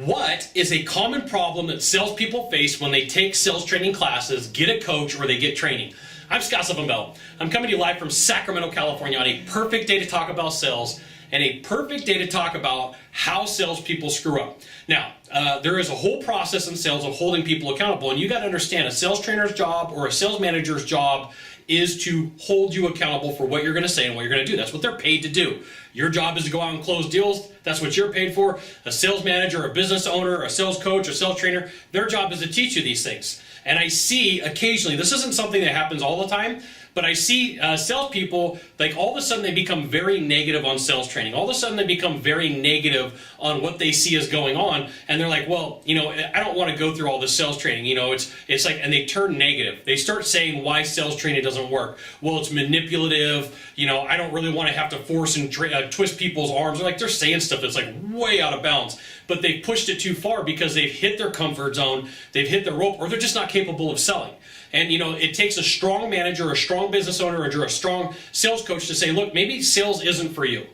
What is a common problem that salespeople face when they take sales training classes, get a coach, or they get training? I'm Sylvan Bell. I'm coming to you live from Sacramento, California on a perfect day to talk about sales and a perfect day to talk about how salespeople screw up. Now, there is a whole process in sales of holding people accountable, and you got to understand a sales trainer's job or a sales manager's job is to hold you accountable for what you're going to say and what you're going to do. That's what they're paid to do. Your job is to go out and close deals. That's what you're paid for. A sales manager, a business owner, a sales coach, a sales trainer, their job is to teach you these things. And I see occasionally, this isn't something that happens all the time, but I see salespeople, like all of a sudden they become very negative on sales training. All of a sudden they become very negative on what they see is going on. And they're like, well, I don't want to go through all this sales training. It's like, and they turn negative. They start saying why sales training doesn't work. Well, it's manipulative. I don't really want to have to force and twist people's arms. They're saying stuff that's like way out of bounds. But they've pushed it too far because they've hit their comfort zone. They've hit their rope, or they're just not capable of selling. And it takes a strong manager, a strong business owner, or a strong sales coach to say, look, maybe sales isn't for you.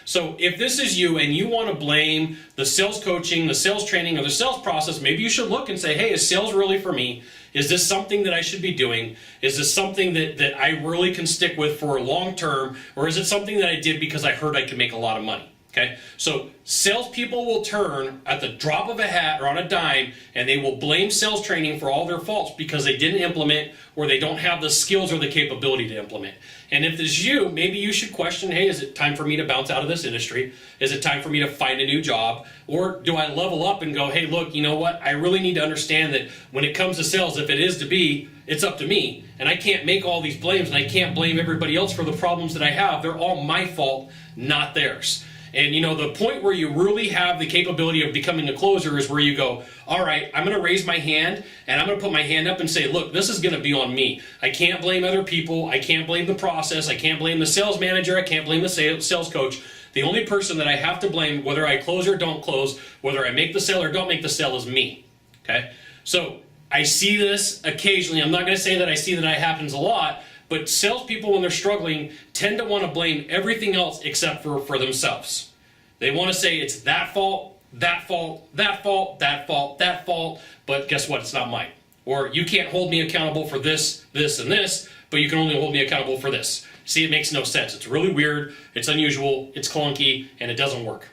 So if this is you and you want to blame the sales coaching, the sales training, or the sales process, maybe you should look and say, hey, is sales really for me? Is this something that I should be doing? Is this something that I really can stick with for long term? Or is it something that I did because I heard I could make a lot of money? Okay, so salespeople will turn at the drop of a hat or on a dime, and they will blame sales training for all their faults because they didn't implement or they don't have the skills or the capability to implement. And if it's you, maybe you should question, hey, is it time for me to bounce out of this industry? Is it time for me to find a new job? Or do I level up and go, hey, look, you know what? I really need to understand that when it comes to sales, if it is to be, it's up to me. And I can't make all these blames, and I can't blame everybody else for the problems that I have. They're all my fault, not theirs. And the point where you really have the capability of becoming a closer is where you go, all right, I'm going to raise my hand and I'm going to put my hand up and say, look, this is going to be on me. I can't blame other people. I can't blame the process. I can't blame the sales manager. I can't blame the sales coach. The only person that I have to blame, whether I close or don't close, whether I make the sale or don't make the sale, is me. Okay? So I see this occasionally. I'm not going to say that I see that it happens a lot, but salespeople, when they're struggling, tend to want to blame everything else except for themselves. They want to say it's that fault, that fault, that fault, that fault, that fault, but guess what? It's not mine. Or you can't hold me accountable for this, this, and this, but you can only hold me accountable for this. See, it makes no sense. It's really weird, it's unusual, it's clunky, and it doesn't work.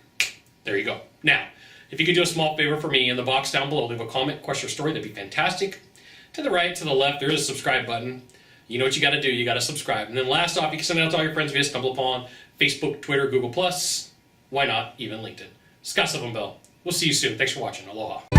There you go. Now, if you could do a small favor for me in the box down below, leave a comment, question, or story, that'd be fantastic. To the right, to the left, there is a subscribe button. You know what you got to do. You got to subscribe. And then last off, you can send it out to all your friends via StumbleUpon, Facebook, Twitter, Google+, why not even LinkedIn. Sylvan Bell. We'll see you soon. Thanks for watching. Aloha.